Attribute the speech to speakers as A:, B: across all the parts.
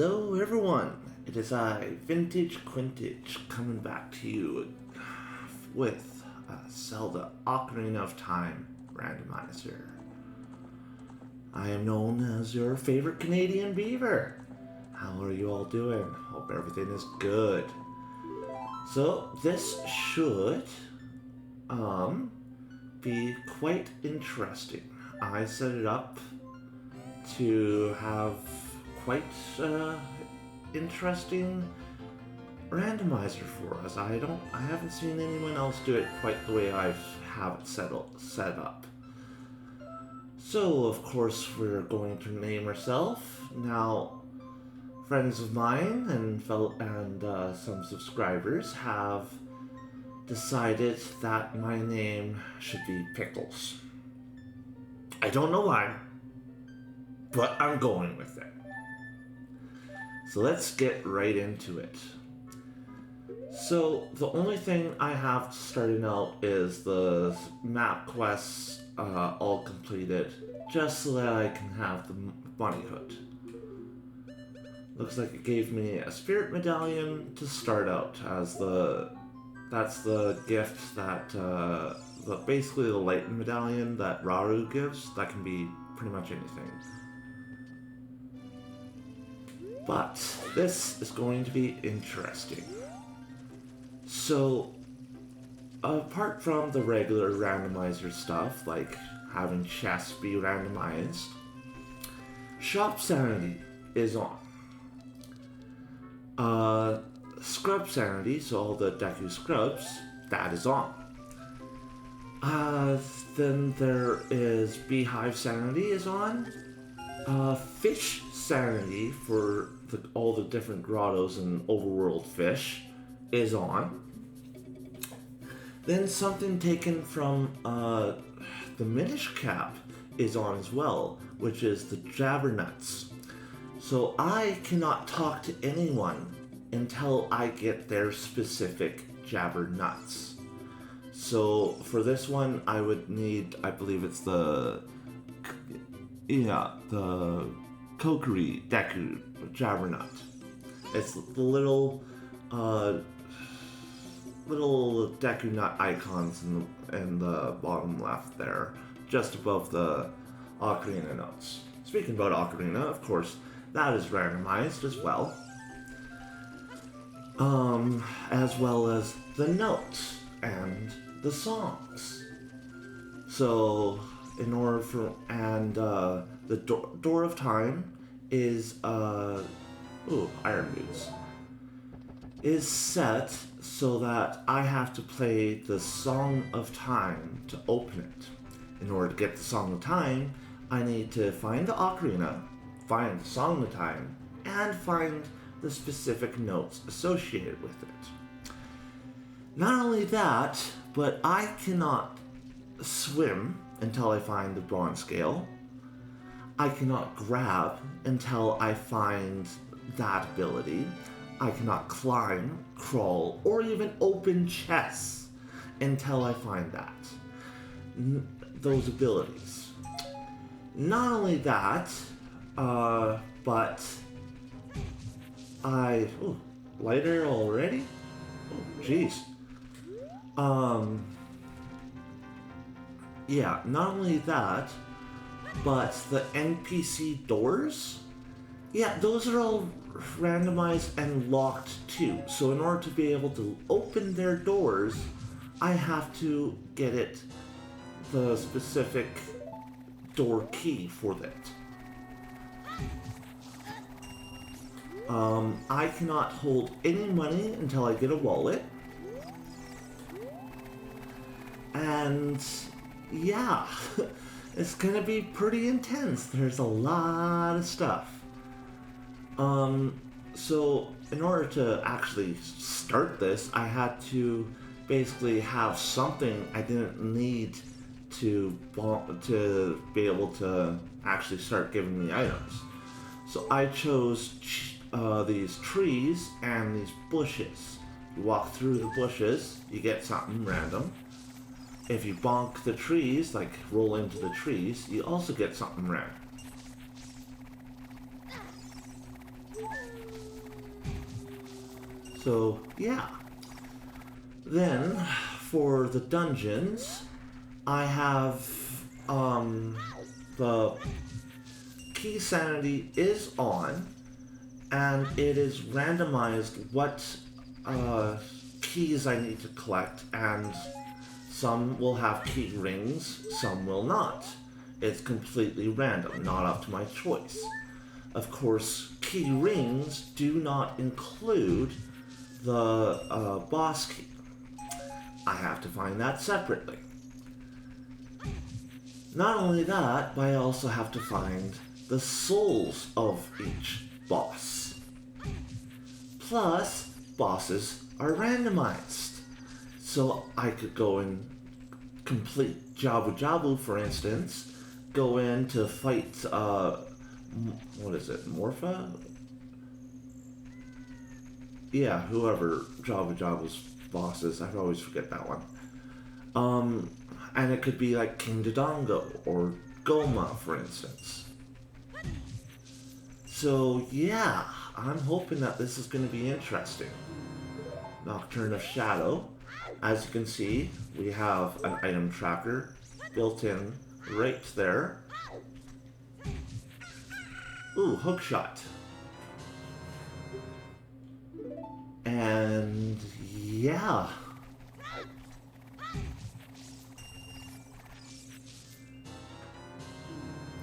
A: Hello everyone, it is I, Vintage Quintage, coming back to you with Zelda Ocarina of Time Randomizer. I am known as your favorite Canadian Beaver. How are you all doing? Hope everything is good. So this should be quite interesting. I set it up to have quite interesting randomizer for us. I haven't seen anyone else do it quite the way I have it set up. So of course we're going to name ourselves. Now friends of mine and some subscribers have decided that my name should be Pickles. I don't know why, but I'm going with it. So let's get right into it. So the only thing I have starting out is the map quests all completed, just so that I can have the bunny hood. Looks like it gave me a spirit medallion to start out, as that's the gift that basically the light medallion that Raru gives. That can be pretty much anything. But this is going to be interesting. So, apart from the regular randomizer stuff, like having chests be randomized, shop sanity is on. Scrub sanity, so all the Deku scrubs, that is on. Then there is beehive sanity is on. Fish sanity for all the different grottos and overworld fish is on. Then something taken from the Minish Cap is on as well, which is the Jabbernuts. So I cannot talk to anyone until I get their specific Jabbernuts. So for this one, I would need, I believe it's the Kokiri Deku Jabbernut. It's the little Deku nut icons in the bottom left there, just above the Ocarina notes. Speaking about Ocarina, of course, that is randomized as well. As well as the notes and the songs. So, in order for, and the Door of Time is, Iron Boots, is set so that I have to play the Song of Time to open it. In order to get the Song of Time, I need to find the Ocarina, find the Song of Time, and find the specific notes associated with it. Not only that, but I cannot swim until I find the bronze scale. I cannot grab until I find that ability. I cannot climb, crawl, or even open chests until I find that. Those abilities. Not only that, but lighter already? Oh, jeez. Yeah, not only that, but the NPC doors, yeah, those are all randomized and locked too. So in order to be able to open their doors, I have to get the specific door key for that. I cannot hold any money until I get a wallet. And yeah, it's gonna be pretty intense. There's a lot of stuff. So in order to actually start this, I had to basically have something I didn't need to be able to actually start giving me items. So I chose these trees and these bushes. You walk through the bushes, you get something random. If you bonk the trees, like roll into the trees, you also get something random. So, yeah. Then, for the dungeons, I have, the key sanity is on, and it is randomized what, keys I need to collect, and some will have key rings, some will not. It's completely random, not up to my choice. Of course, key rings do not include the boss key. I have to find that separately. Not only that, but I also have to find the souls of each boss. Plus, bosses are randomized. So I could go and complete Jabu Jabu, for instance, go in to fight, what is it, Morpha? Yeah, whoever Jabu Jabu's boss is, I always forget that one. And it could be like King Dodongo or Goma, for instance. So yeah, I'm hoping that this is going to be interesting. Nocturne of Shadow. As you can see, we have an item tracker built in right there. Ooh, hookshot. And yeah.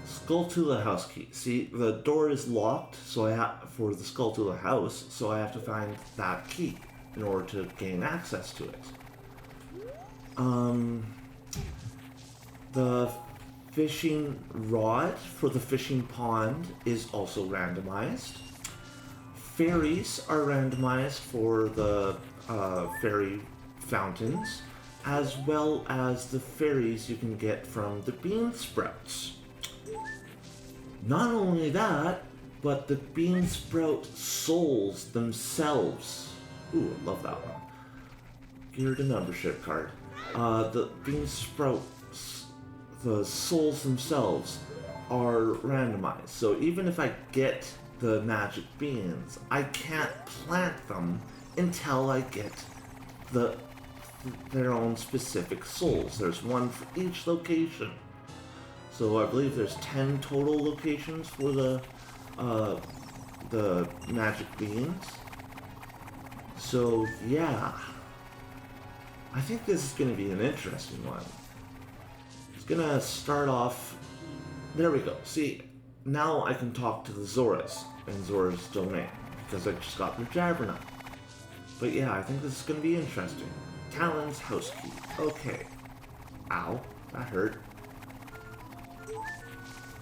A: Skulltula house key. See, the door is locked, so I have for the Skulltula house, so I have to find that key in order to gain access to it. The fishing rod for the fishing pond is also randomized. Fairies are randomized for the fairy fountains, as well as the fairies you can get from the bean sprouts. Not only that, but the bean sprout souls themselves. Ooh, I love that one. Gear to membership card. The bean sprouts, the souls themselves, are randomized. So even if I get the magic beans, I can't plant them until I get their own specific souls. There's one for each location. So I believe there's 10 total locations for the magic beans. So yeah, I think this is going to be an interesting one. It's going to start off. There we go. See, now I can talk to the Zoras in Zora's domain because I just got the Javelin. But yeah, I think this is going to be interesting. Talon's house key. Okay. Ow, that hurt.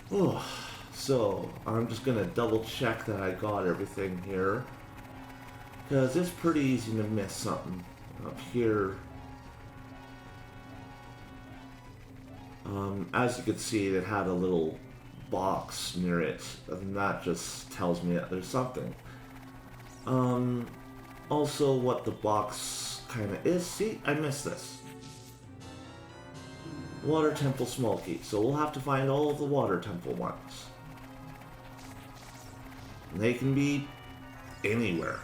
A: Oh, so I'm just gonna double check that I got everything here, because it's pretty easy to miss something up here. As you can see, it had a little box near it, and that just tells me that there's something. Also what the box kind of is. See, I missed this. Water Temple small key, so we'll have to find all of the Water Temple ones. And they can be anywhere.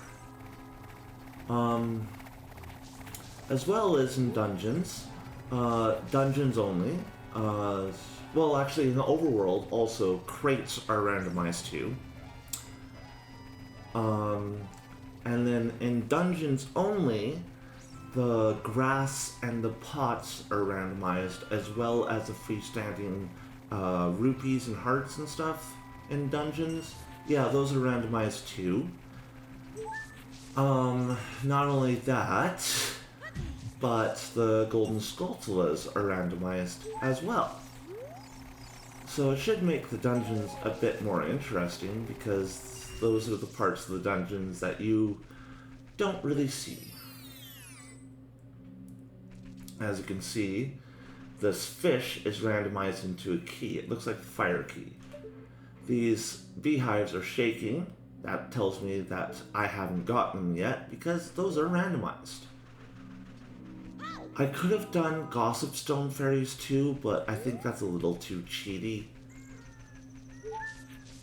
A: As well as in dungeons. Dungeons only. Well, actually, in the overworld, also, crates are randomized too. And then in dungeons only, the grass and the pots are randomized, as well as the freestanding rupees and hearts and stuff in dungeons. Yeah, those are randomized too. Not only that, but the golden Skulltulas are randomized as well. So it should make the dungeons a bit more interesting, because those are the parts of the dungeons that you don't really see. As you can see, this fish is randomized into a key. It looks like a fire key. These beehives are shaking. That tells me that I haven't gotten them yet, because those are randomized. I could have done Gossip Stone Fairies too, but I think that's a little too cheaty.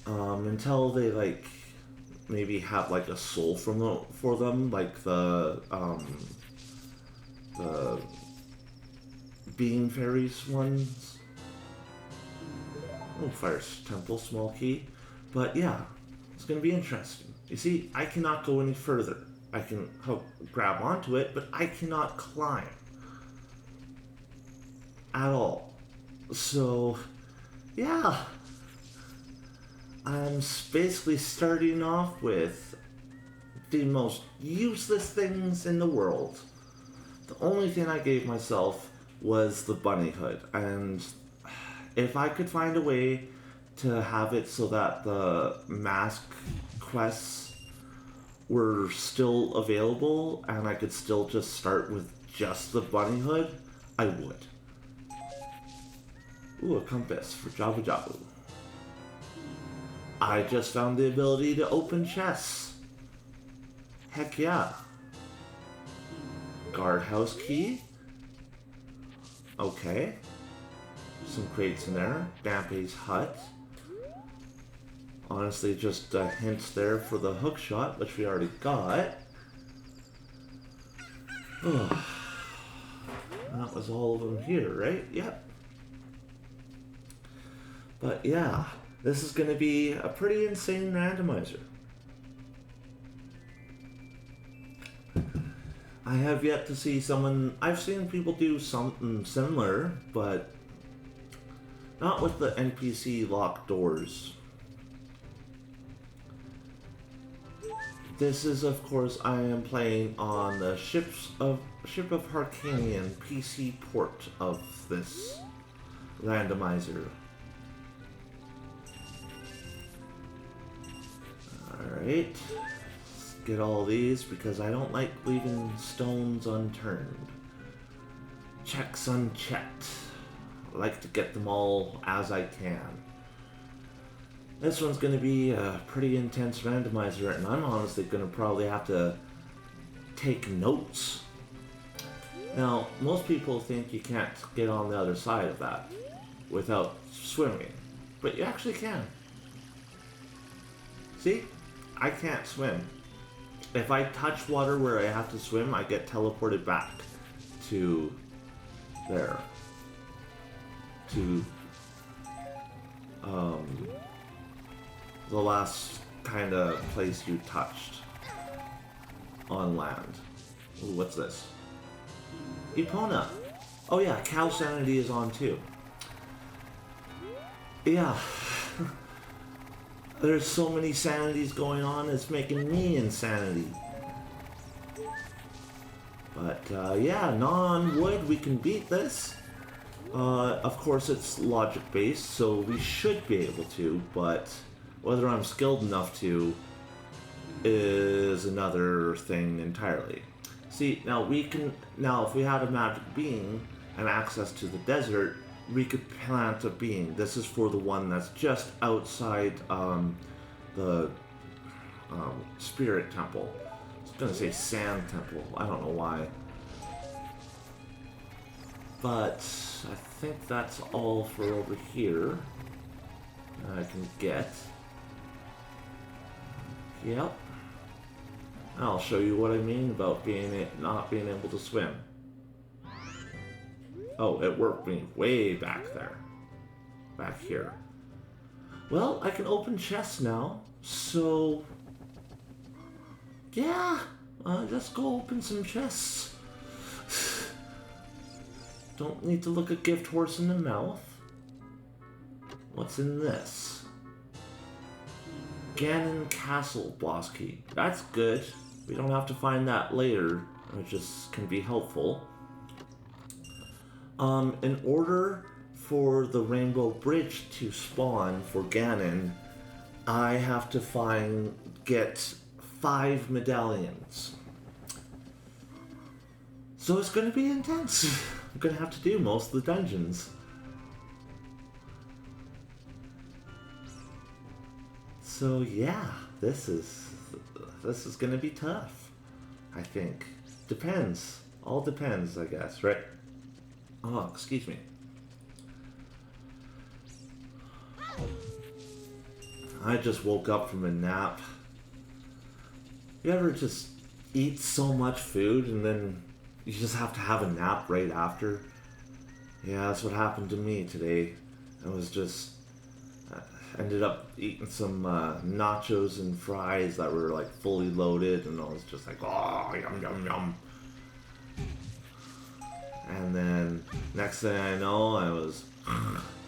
A: Until they, like, maybe have like a soul for them, like the being fairies ones. Oh, fire temple, small key. But yeah, it's gonna be interesting. You see, I cannot go any further. I can grab onto it, but I cannot climb at all. So, yeah, I'm basically starting off with the most useless things in the world. The only thing I gave myself was the bunny hood, and if I could find a way to have it so that the mask quests were still available and I could still just start with just the bunny hood, I would. Ooh, a compass for Jabu Jabu. I just found the ability to open chests. Heck yeah. Guardhouse key. Okay. Some crates in there. Dampe's hut. Honestly, just a hint there for the hook shot, which we already got. Oh. That was all of them here, right? Yep. But yeah, this is going to be a pretty insane randomizer. I have yet to see someone... I've seen people do something similar, but not with the NPC locked doors. This is, of course, I am playing on the Ship of Harkanian PC port of this randomizer. Alright, let's get all these because I don't like leaving stones unturned. Checks unchecked. I like to get them all as I can. This one's going to be a pretty intense randomizer, and I'm honestly going to probably have to take notes. Now, most people think you can't get on the other side of that without swimming, but you actually can. See? I can't swim. If I touch water where I have to swim, I get teleported back to there. To the last kind of place you touched on land. Ooh, what's this? Epona. Oh yeah, cow sanity is on too. Yeah. There's so many sanities going on, it's making me insanity. But yeah, non-wood, we can beat this. Of course it's logic based, so we should be able to, but whether I'm skilled enough to is another thing entirely. See, now if we had a magic being and access to the desert, we could plant a being. This is for the one that's just outside the spirit temple. I was gonna say sand temple, I don't know why. But I think that's all for over here I can get. Yep. I'll show you what I mean about not being able to swim. Oh, it worked me way back there. Back here. Well, I can open chests now, so... yeah, let's go open some chests. Don't need to look a gift horse in the mouth. What's in this? Ganon Castle boss key. That's good. We don't have to find that later, which can be helpful. In order for the Rainbow Bridge to spawn for Ganon, I have to get 5 medallions. So it's going to be intense. I'm going to have to do most of the dungeons. So yeah, this is going to be tough, I think. Depends. All depends, I guess, right? Oh, excuse me. I just woke up from a nap. You ever just eat so much food and then you just have to have a nap right after? Yeah, that's what happened to me today. I was just ended up eating some nachos and fries that were like fully loaded, and I was just like, oh, yum yum yum. And then next thing I know, I was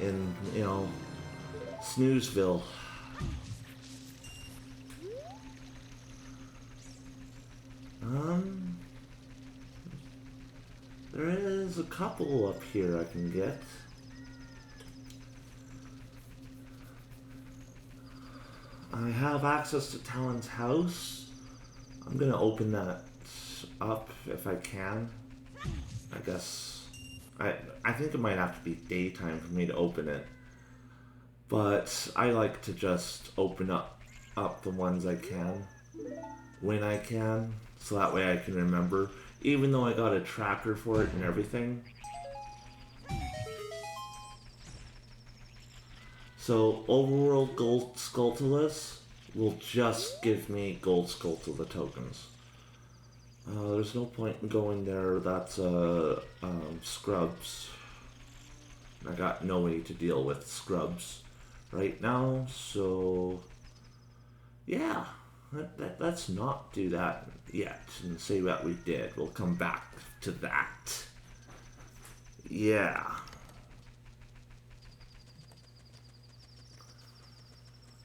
A: in, Snoozeville. There is a couple up here I can get. I have access to Talon's house. I'm gonna open that up if I can. I guess I think it might have to be daytime for me to open it. But I like to just open up the ones I can when I can, so that way I can remember. Even though I got a tracker for it and everything. So overworld gold Skulltulus will just give me gold Skulltula tokens. There's no point in going there. That's scrubs. I got no way to deal with scrubs right now, so yeah, let's not do that yet and say what we did. We'll come back to that. Yeah.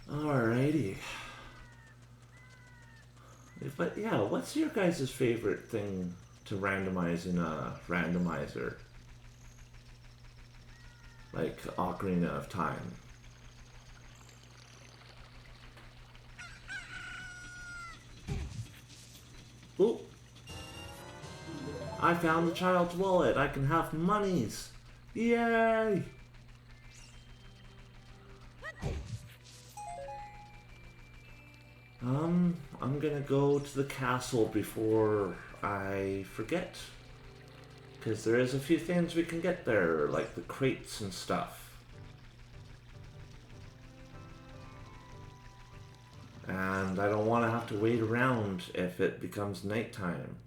A: Alrighty. But yeah, what's your guys' favorite thing to randomize in a randomizer? Like Ocarina of Time. Ooh. I found the child's wallet. I can have monies. Yay! I'm gonna go to the castle before I forget. Because there is a few things we can get there, like the crates and stuff. And I don't want to have to wait around if it becomes nighttime.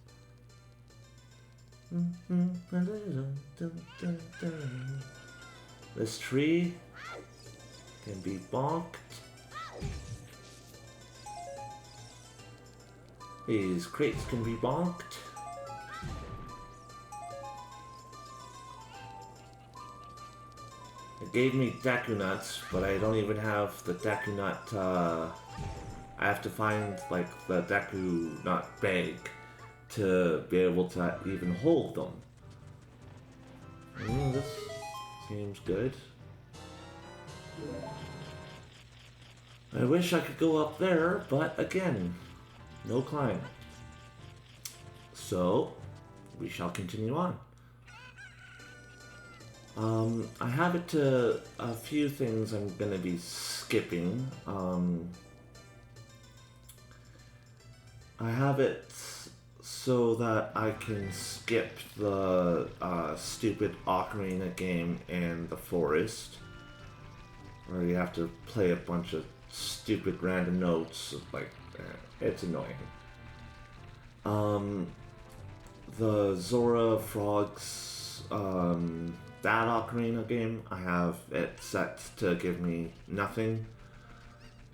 A: This tree can be bonked. These crates can be bonked. It gave me Deku Nuts, but I don't even have the Deku Nut, I have to find, like, the Deku Nut bag to be able to even hold them. This seems good. I wish I could go up there, but again, no climb. So, we shall continue on. I have it to a few things I'm going to be skipping. I have it so that I can skip the stupid Ocarina game in the forest, where you have to play a bunch of stupid random notes. Like, it's annoying. The Zora Frogs, that Ocarina game, I have it set to give me nothing.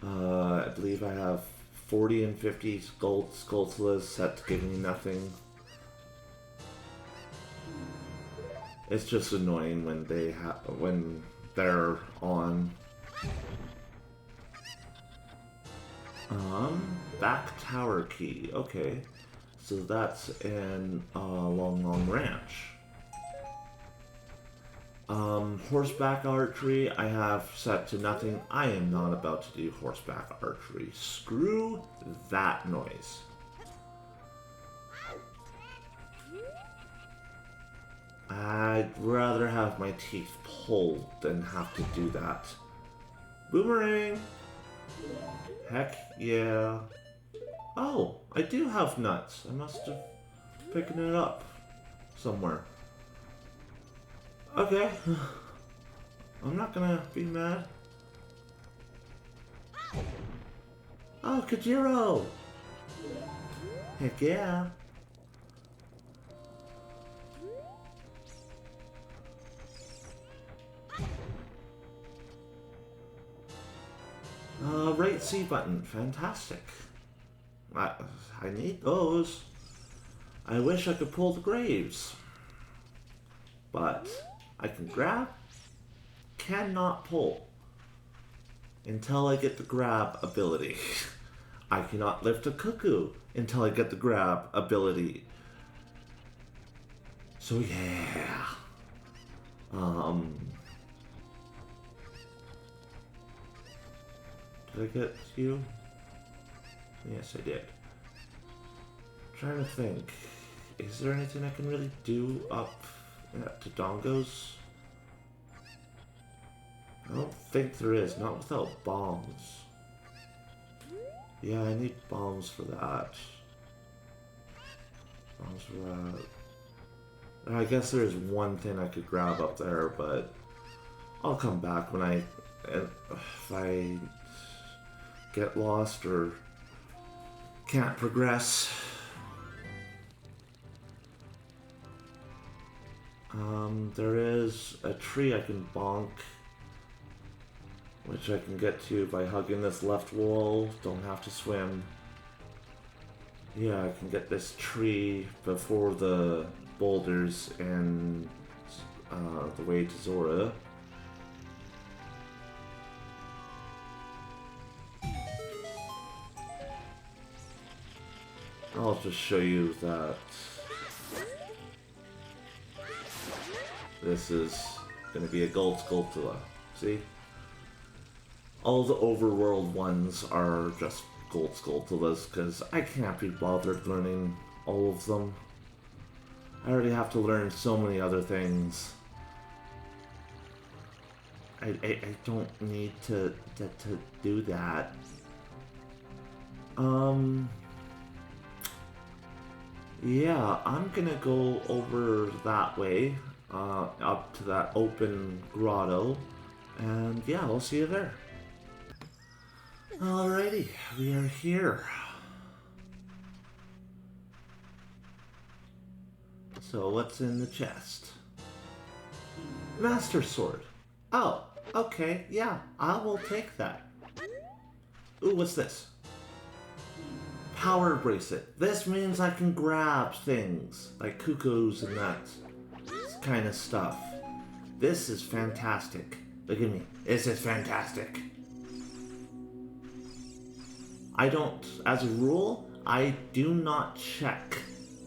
A: I believe I have 40 and 50 gold Skulltulas set to give me nothing. It's just annoying when they're on. Back tower key. Okay, so that's in Long Long Ranch. Horseback archery, I have set to nothing. I am not about to do horseback archery. Screw that noise. I'd rather have my teeth pulled than have to do that. Boomerang! Heck yeah. Oh, I do have nuts. I must have picked it up somewhere. Okay. I'm not gonna be mad. Oh, Kajiro! Heck yeah. Right C button. Fantastic. I need those. I wish I could pull the graves. But I can grab, cannot pull until I get the grab ability. I cannot lift a cuckoo until I get the grab ability. So yeah. Did I get you? Yes, I did. I'm trying to think. Is there anything I can really do up to Dongos? I don't think there is, not without bombs. Yeah, I need bombs for that. Bombs for that. I guess there's one thing I could grab up there, but I'll come back when if I get lost or can't progress. There is a tree I can bonk, which I can get to by hugging this left wall. Don't have to swim. Yeah, I can get this tree before the boulders and the way to Zora. I'll just show you that this is going to be a gold Skulltula. See? All the overworld ones are just gold Skulltulas because I can't be bothered learning all of them. I already have to learn so many other things. I don't need to do that. Yeah, I'm gonna go over that way, up to that open grotto, and yeah, I'll see you there. Alrighty, we are here. So what's in the chest? Master Sword. Oh, okay, yeah, I will take that. Ooh, what's this? Power bracelet. This means I can grab things like cuckoos and that kind of stuff. This is fantastic. Look at me. This is fantastic. I don't, as a rule, I do not check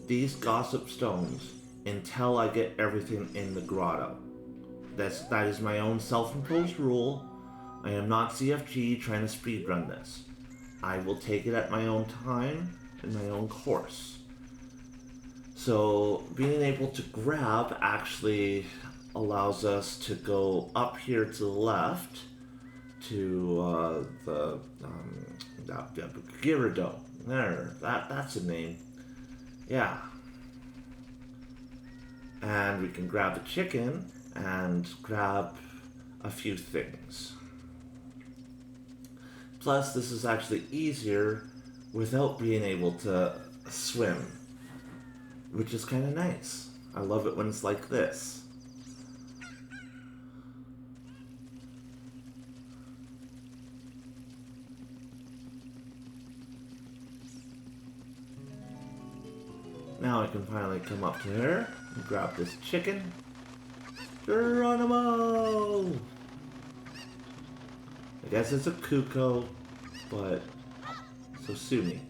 A: these gossip stones until I get everything in the grotto. That is my own self-imposed rule. I am not CFG trying to speedrun this. I will take it at my own time and my own course. So being able to grab actually allows us to go up here to the left to the Gyarados. There, that's a name. Yeah. And we can grab the chicken and grab a few things. Plus, this is actually easier without being able to swim, which is kind of nice. I love it when it's like this. Now I can finally come up to her and grab this chicken. Geronimo! I guess it's a cuckoo, but so sue me.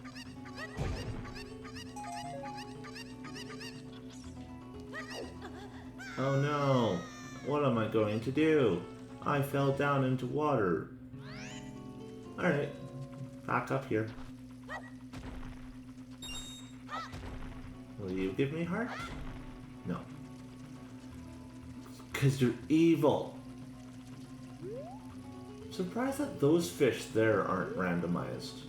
A: Oh no! What am I going to do? I fell down into water. Alright, back up here. Will you give me heart? No. 'Cause you're evil. Surprised that those fish there aren't randomized.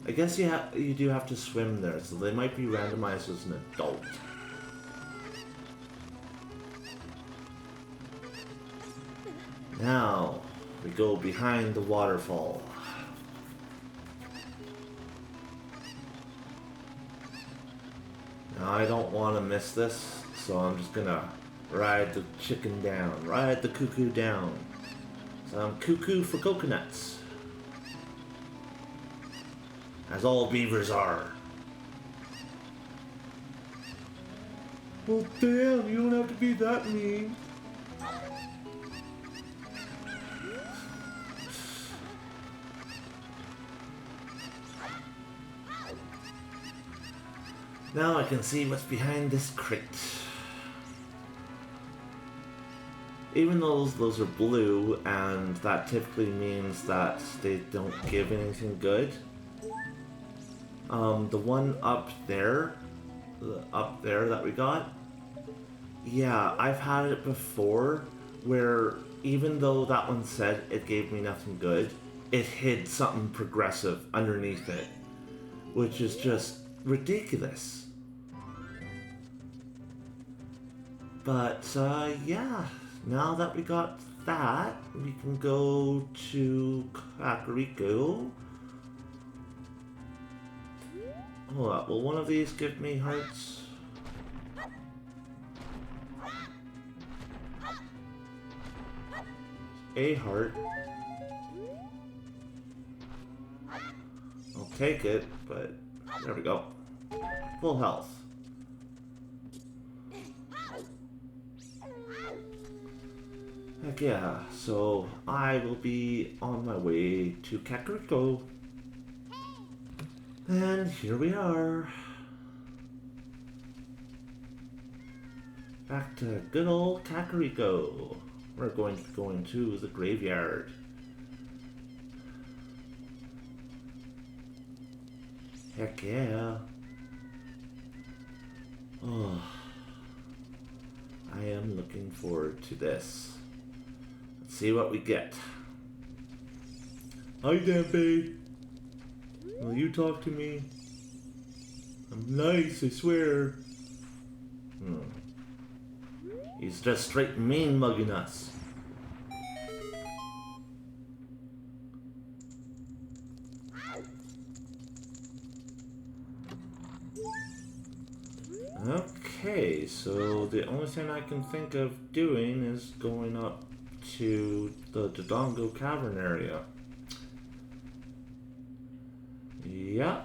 A: I guess you do have to swim there, so they might be randomized as an adult. Now we go behind the waterfall. I don't want to miss this, so I'm just gonna ride the chicken down, ride the cuckoo down. So I'm cuckoo for coconuts. As all beavers are. Well, damn, you don't have to be that mean. Now I can see what's behind this crate. Even though those are blue, and that typically means that they don't give anything good. The one up there that we got, yeah, I've had it before, where even though that one said it gave me nothing good, it hid something progressive underneath it, which is just ridiculous. But, yeah, now that we got that, we can go to Kakariko. Hold up, will one of these give me hearts? A heart. I'll take it, but there we go. Full health. Heck yeah, so I will be on my way to Kakariko. And here we are. Back to good old Kakariko. We're going to be going to the graveyard. Heck yeah. Oh, I am looking forward to this. Let's see what we get. Hi, Dampé. Will you talk to me? I'm nice, I swear. He's just straight mean mugging us. Okay, so the only thing I can think of doing is going up to the Dodongo Cavern area. Yeah.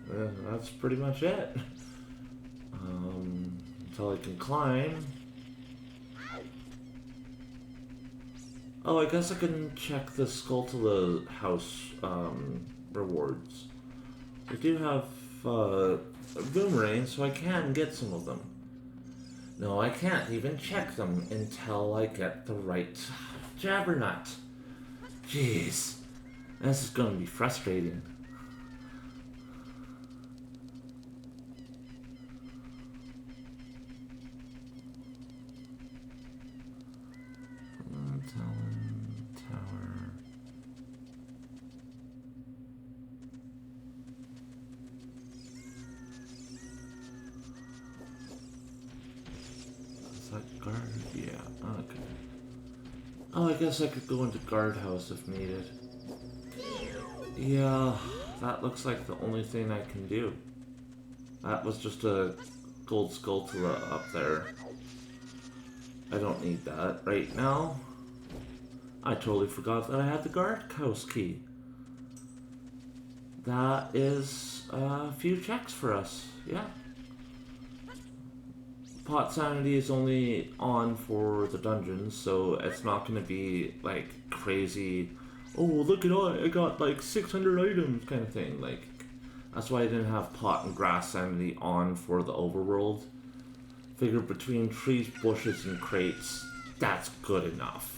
A: That's pretty much it. Until I can climb. Oh, I guess I can check the Skulltula house rewards. I do have a boomerang, so I can get some of them. No, I can't even check them until I get the right Jabbernut. Jeez, this is going to be frustrating. Tower. Is that guard? Yeah, okay. Oh, I guess I could go into guardhouse if needed. Yeah, that looks like the only thing I can do. That was just a gold Skulltula up there. I don't need that right now. I totally forgot that I had the guardhouse key. That is a few checks for us, yeah. Pot sanity is only on for the dungeons, so it's not going to be like crazy, oh look at all, I got like 600 items kind of thing. Like, that's why I didn't have pot and grass sanity on for the overworld. Figure between trees, bushes, and crates, that's good enough.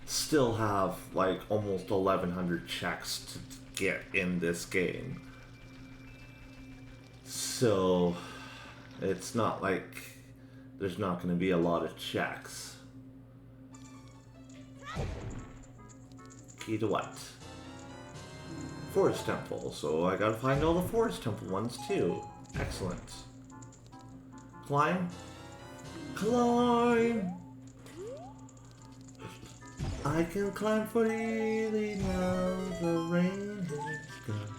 A: Still have like almost 1100 checks to get in this game. So it's not like there's not going to be a lot of checks. Key to what? Forest Temple, so I gotta find all the Forest Temple ones too. Excellent. Climb? Climb! I can climb freely now the rain has gone.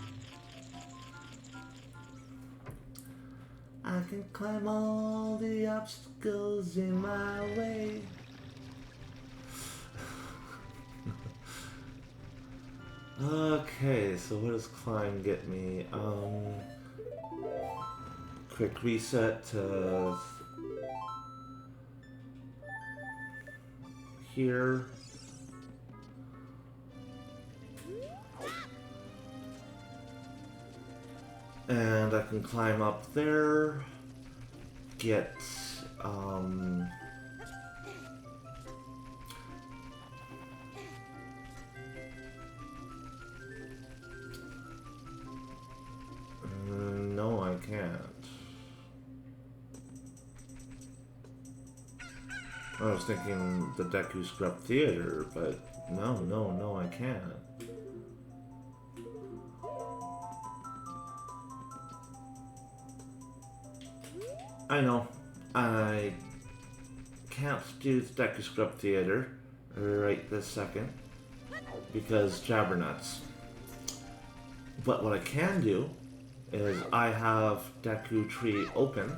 A: I can climb all the obstacles in my way. Okay, so what does climb get me? Quick reset to here. And I can climb up there, get, no, I can't. I was thinking the Deku Scrub Theater, but no, I can't. I know. I can't do the Deku Scrub Theater right this second because Jabbernuts. But what I can do is I have Deku Tree open,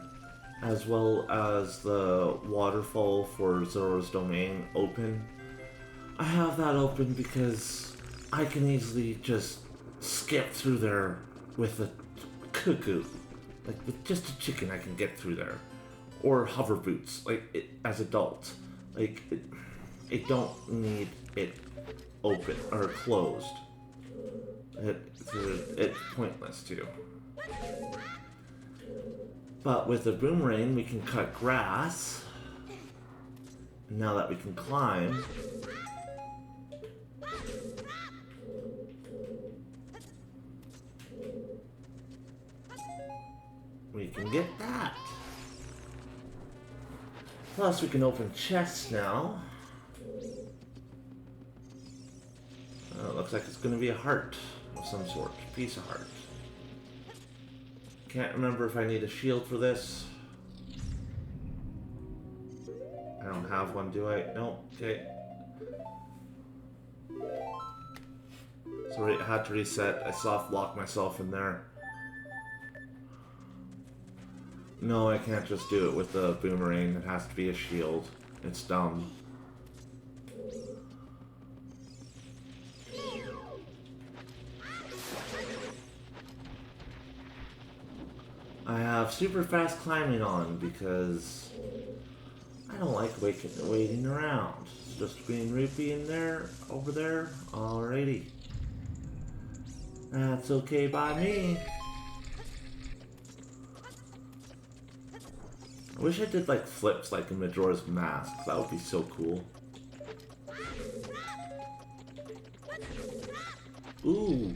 A: as well as the waterfall for Zoro's Domain open. I have that open because I can easily just skip through there with a cuckoo. Like, with just a chicken I can get through there. Or hover boots, like, as adult. Like, it don't need it open, or closed. It's pointless, too. But with the boomerang, we can cut grass. Now that we can climb. We can get that. Plus, we can open chests now. It looks like it's going to be a heart of some sort. Piece of heart. Can't remember if I need a shield for this. I don't have one, do I? No. Okay. So I had to reset. I soft locked myself in there. No, I can't just do it with the boomerang. It has to be a shield. It's dumb. I have super fast climbing on because I don't like waiting around. It's just Green Rupee in there, over there. Alrighty. That's okay by me. I wish I did like flips like in Majora's Mask. That would be so cool. Ooh.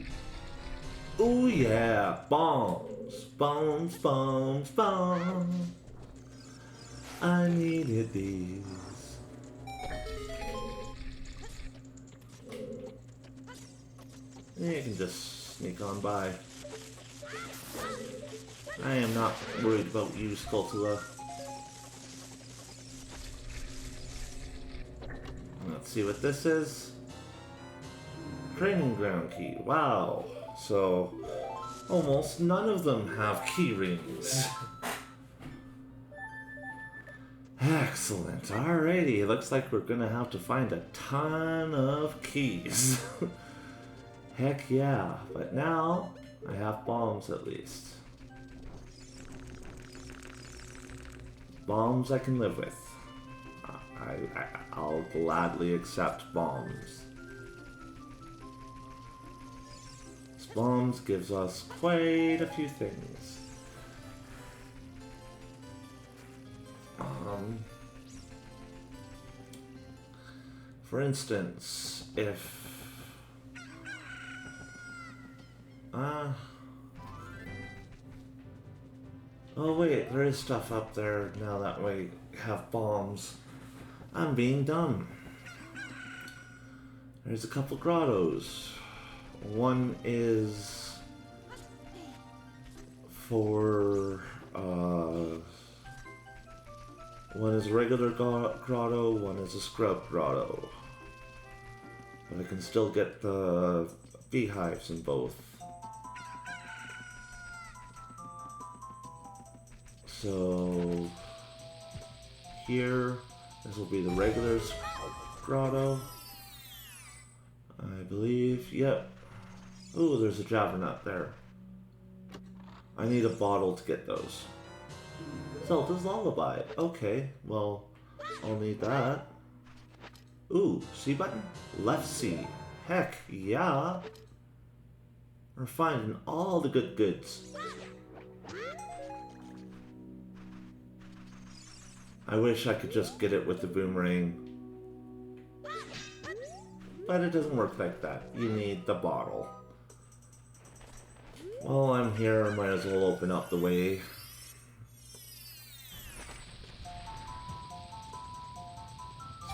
A: Ooh yeah. Bombs. Bombs, bombs, bombs. I needed these. You can just sneak on by. I am not worried about you, Skulltula. Let's see what this is. Training ground key. Wow. So, almost none of them have key rings. Excellent. Alrighty. It looks like we're gonna have to find a ton of keys. Heck yeah. But now, I have bombs at least. Bombs I can live with. I'll gladly accept bombs. This bombs gives us quite a few things. For instance, if oh wait, there is stuff up there now that we have bombs. I'm being dumb. There's a couple grottos. One is for one is a regular grotto, one is a scrub grotto. But I can still get the beehives in both. So here, this will be the regular grotto. I believe, yep. Ooh, there's a Javernut there. I need a bottle to get those. Zelda's Lullaby. Okay, well, I'll need that. Ooh, C button? Left C. Heck, yeah. We're finding all the good goods. I wish I could just get it with the boomerang. But it doesn't work like that. You need the bottle. While I'm here, I might as well open up the way.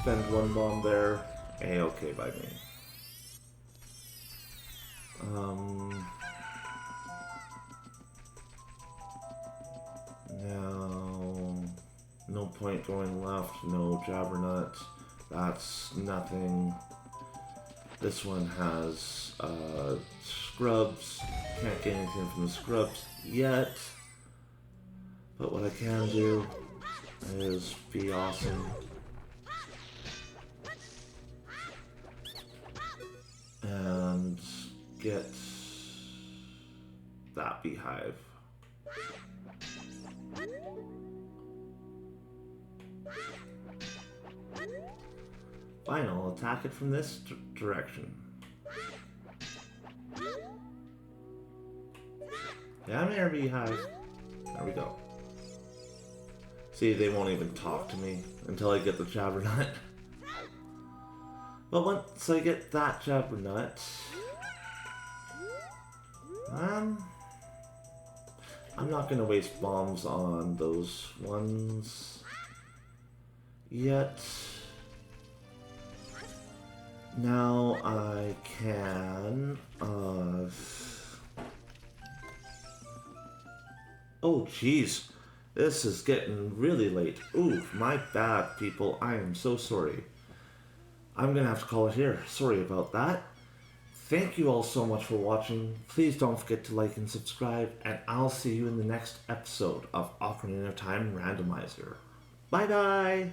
A: Spend one bomb there. A-okay by me. Now, no point going left, no Javernut. That's nothing. This one has scrubs. Can't get anything from the scrubs yet. But what I can do is be awesome. And get that beehive. Fine, I'll attack it from this direction. Yeah, I'm here, beehive. There we go. See, they won't even talk to me until I get the Javernut. But once I get that Javernut, I'm not gonna waste bombs on those ones yet. Now I can, oh jeez, this is getting really late. Ooh, my bad, people. I am so sorry. I'm gonna have to call it here. Sorry about that. Thank you all so much for watching. Please don't forget to like and subscribe, and I'll see you in the next episode of Ocarina of Time Randomizer. Bye bye!